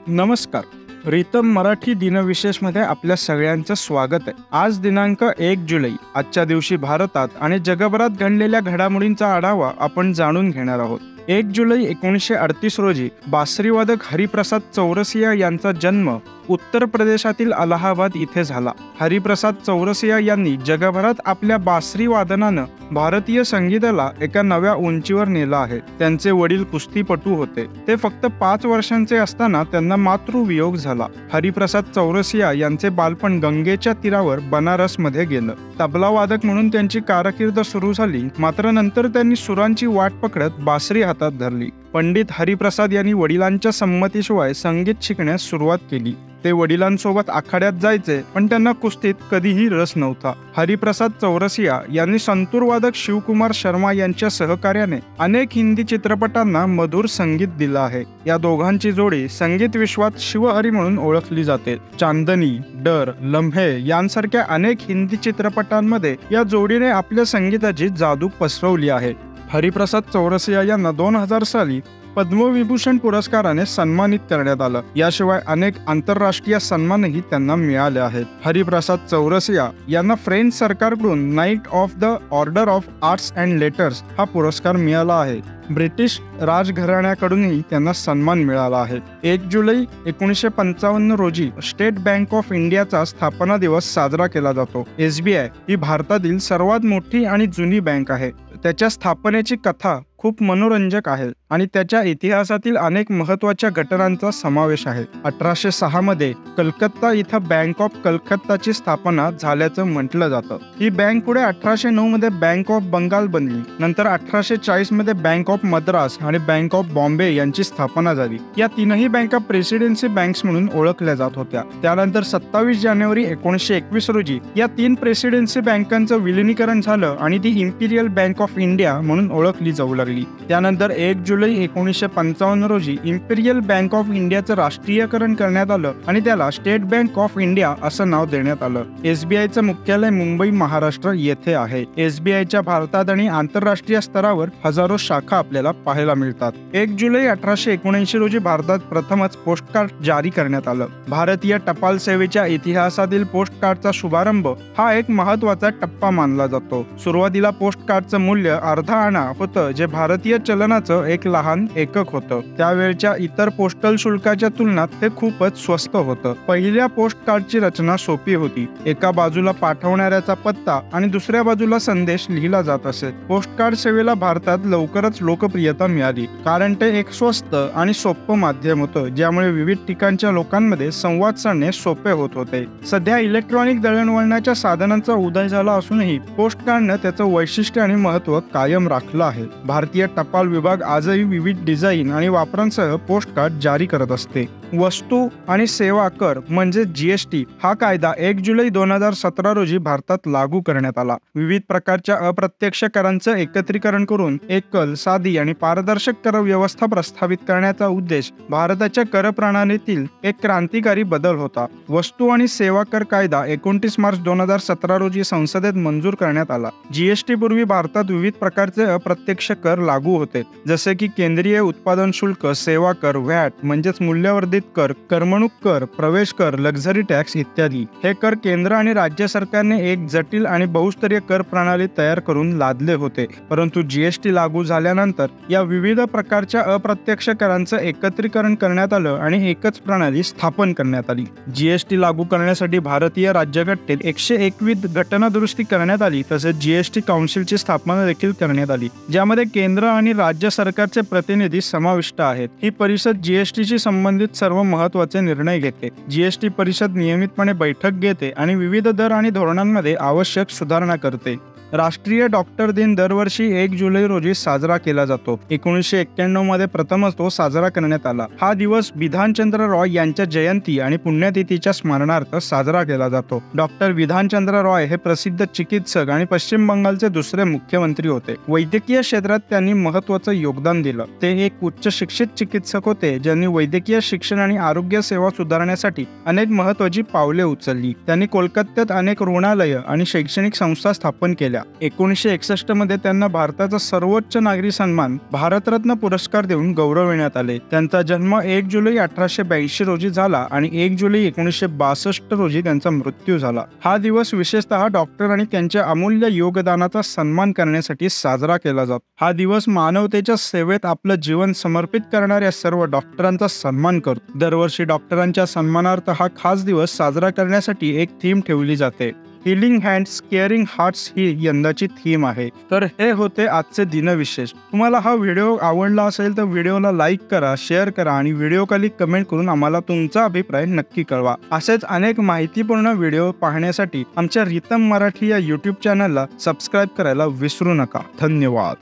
नमस्कार. रितम मराठी दिनविशेषमध्ये आपल्या सगळ्यांचं स्वागत आहे. आज दिनांक 1 जुलै. आजच्या दिवशी भारतात आणि जगभरात घडलेल्या घडामोडींचा आढावा आपण जाणून घेणार आहोत. 1 जुलै 1938 रोजी बासरीवादक हरिप्रसाद चौरसिया यांचा जन्म उत्तर प्रदेशातील अलाहाबाद इथे झाला. हरिप्रसाद चौरसिया यांनी जगभरात आपल्या बासरी वादनानं भारतीय संगीताला एका नव्या उंचीवर नेलं आहे. त्यांचे वडील कुस्तीपटू होते. ते फक्त 5 वर्षांचे असताना त्यांना मातृवियोग झाला. हरिप्रसाद चौरसिया यांचे बालपण गंगेच्या तीरावर बनारसमध्ये गेलं. तबलावादक म्हणून त्यांची कारकीर्द सुरू झाली, मात्र नंतर त्यांनी सुरांची वाट पकडत बासरी हातात धरली. पंडित हरिप्रसाद यांनी वडिलांच्या संमतीशिवाय संगीत शिकण्यास सुरुवात केली. ते वडिलांसोबत आखाड्यात जायचे, पण त्यांना कुस्तीत कधीही रस नव्हता. हरिप्रसाद चौरसिया यांनी संतूरवादक शिवकुमार शर्मा यांच्या सहकार्याने अनेक हिंदी चित्रपटांना मधुर संगीत दिलं आहे. या दोघांची जोडी संगीत विश्वात शिवहरी म्हणून ओळखली जाते. चांदनी, डर, लम्हे यांसारख्या अनेक हिंदी चित्रपटांमध्ये या जोडीने आपल्या संगीताची जादू पसरवली आहे. हरिप्रसाद चौरसिया यांना 2000 साली पद्मविभूषण पुरस्काराने सन्मानित करण्यात आलं. याशिवाय अनेक आंतरराष्ट्रीय सन्मानही त्यांना मिळाले आहेत. हरिप्रसाद चौरसिया यांना फ्रेंच सरकारकडून night of the order of arts and letters हा पुरस्कार मिळाला आहे. ब्रिटिश राजघराण्याकडूनही त्यांना सन्मान मिळाला आहे. 1 जुलै 1955 रोजी स्टेट बँक ऑफ इंडियाचा स्थापना दिवस साजरा केला जातो. SBI ही भारतातील सर्वात मोठी आणि जुनी बँक आहे. त्याच्या स्थापनेची कथा खूप मनोरंजक आहे आणि त्याच्या इतिहासातील अनेक महत्त्वाच्या घटनांचा समावेश आहे. 1806 मध्ये कलकत्ता इथं बँक ऑफ कलकत्ताची स्थापना झाल्याचं म्हटलं जातं. ही बँक पुढे 1809 मध्ये बँक ऑफ बंगाल बनली. नंतर 1840 मध्ये बँक ऑफ मद्रास आणि बँक ऑफ बॉम्बे यांची स्थापना झाली. या तीनही बँका प्रेसिडेन्सी बँक्स म्हणून ओळखल्या जात होत्या. त्यानंतर 27 जानेवारी 1921 रोजी या 3 प्रेसिडेन्सी बँकांचं विलिनीकरण झालं आणि ती इम्पिरियल बँक ऑफ इंडिया म्हणून ओळखली जाऊ लागली. त्यानंतर 1 जुलै 1955 रोजी इम्पिरियल बँक ऑफ इंडियाचं राष्ट्रीयकरण करण्यात आलं आणि त्याला स्टेट बँक ऑफ इंडिया असं नाव देण्यात आलं. SBIचं मुख्यालय मुंबई, महाराष्ट्र येथे आहे. SBIच्या भारतात आणि आंतरराष्ट्रीय स्तरावर हजारो शाखा आपल्याला पाहायला मिळतात. 1 जुलै 1879 रोजी भारतात प्रथमच पोस्टकार्ड जारी करण्यात आलं. भारतीय टपाल सेवेच्या इतिहासातील पोस्टकार्डचा शुभारंभ हा एक महत्त्वाचा टप्पा मानला जातो. सुरुवातीला पोस्टकार्डचं मूल्य अर्धा आणा होतं, जे भारतीय चलनाचं एक लहान एकक होतं. त्यावेळच्या इतर पोस्टल शुल्काच्या तुलनात हे खूपच स्वस्त होतं. पहिल्या पोस्ट कार्डची रचना सोपी होती. एका बाजूला पाठवणाऱ्याचा पत्ता आणि दुसऱ्या बाजूला संदेश लिहिला जात असे. पोस्ट कार्ड सेवेला भारतात लवकरच लोकप्रियता मिळाली, कारण ते एक स्वस्त आणि सोपं माध्यम होतं, ज्यामुळे विविध ठिकाणच्या लोकांमध्ये संवाद साधणे सोपे होत होते. सध्या इलेक्ट्रॉनिक दळणवळणाच्या साधनांचा उदय झाला असूनही पोस्ट कार्डनं त्याचं वैशिष्ट्य आणि महत्त्व कायम राखलं आहे. भारतीय टपाल विभाग आजही विविध डिझाईन आणि वापरांसह पोस्ट कार्ड जारी करत असते. वस्तू आणि सेवा कर म्हणजे GST हा कायदा 1 जुलै 2017 रोजी भारतात लागू करण्यात आला. विविध प्रकारच्या अप्रत्यक्ष करांचं एकत्रीकरण करून एकल, साधी आणि पारदर्शक कर व्यवस्था प्रस्थापित करण्याचा उद्देश भारताच्या कर प्रणालीतील एक क्रांतिकारी बदल होता. वस्तू आणि सेवा कर कायदा 29 मार्च 2017 रोजी संसदेत मंजूर करण्यात आला. GST पूर्वी भारतात विविध प्रकारचे अप्रत्यक्ष कर लागू होते, जसे की केंद्रीय उत्पादन शुल्क, सेवा कर, व्हॅट म्हणजेच मूल्यवर्धित कर, करमणूक कर, प्रवेश कर, लक्झरी टॅक्स इत्यादी. हे कर केंद्र आणि राज्य सरकारने एक जटिल आणि बहुस्तरीय कर प्रणाली तयार करून लादले होते. परंतु GST लागू झाल्यानंतर या विविध प्रकारच्या अप्रत्यक्ष करांचं एकत्रीकरण करण्यात आलं आणि एकच प्रणाली स्थापन करण्यात आली. GST लागू करण्यासाठी भारतीय राज्यघटनेत 121 घटनादुरुस्ती करण्यात आली. तसेच GST काउन्सिलची स्थापना देखील करण्यात आली, ज्यामध्ये केंद्र आणि राज्य सरकारचे प्रतिनिधी समाविष्ट आहेत. ही परिषद GSTशी संबंधित सर्व महत्त्वाचे निर्णय घेते. GST परिषद नियमितपणे बैठक घेते आणि विविध दर आणि धोरणांमध्ये आवश्यक सुधारणा करते. राष्ट्रीय डॉक्टर दिन दरवर्षी 1 जुलै रोजी साजरा केला जातो. 1991 मध्ये प्रथमच तो साजरा करण्यात आला. हा दिवस बिधानचंद्र रॉय यांच्या जयंती आणि पुण्यतिथीच्या स्मरणार्थ साजरा केला जातो. डॉक्टर बिधानचंद्र रॉय हे प्रसिद्ध चिकित्सक आणि पश्चिम बंगालचे दुसरे मुख्यमंत्री होते. वैद्यकीय क्षेत्रात त्यांनी महत्त्वाचं योगदान दिलं. ते एक उच्च शिक्षित चिकित्सक होते, ज्यांनी वैद्यकीय शिक्षण आणि आरोग्य सेवा सुधारण्यासाठी अनेक महत्त्वाची पावले उचलली. त्यांनी कोलकात्यात अनेक रुग्णालय आणि शैक्षणिक संस्था स्थापन केल्या. 1961 मध्ये त्यांना भारताचा सर्वोच्च नागरी सन्मान भारतरत्न पुरस्कार देऊन गौरविण्यात आले. त्यांचा जन्म 1 जुलै 1882 रोजी झाला आणि 1 जुलै 1962 रोजी त्यांचा मृत्यू झाला. हा दिवस विशेषतः डॉक्टर आणि त्यांच्या अमूल्य योगदानाचा सन्मान करण्यासाठी साजरा केला जातो. हा दिवस मानवतेच्या सेवेत आपलं जीवन समर्पित करणाऱ्या सर्व डॉक्टरांचा सन्मान करतो. दरवर्षी डॉक्टरांच्या सन्मानार्थ हा खास दिवस साजरा करण्यासाठी एक थीम ठेवली जाते. हिलिंग हँड्स केअरिंग हार्ट्स ही यंदाची थीम आहे. तर हे होते आजचे दिनविशेष. तुम्हाला हा व्हिडिओ आवडला असेल तर व्हिडिओला लाईक करा, शेअर करा आणि व्हिडिओ खाली कमेंट करून आम्हाला तुमचा अभिप्राय नक्की कळवा. असेच अनेक माहितीपूर्ण व्हिडिओ पाहण्यासाठी आमच्या रितम मराठी या YouTube चॅनलला सबस्क्राईब करायला विसरू नका. धन्यवाद.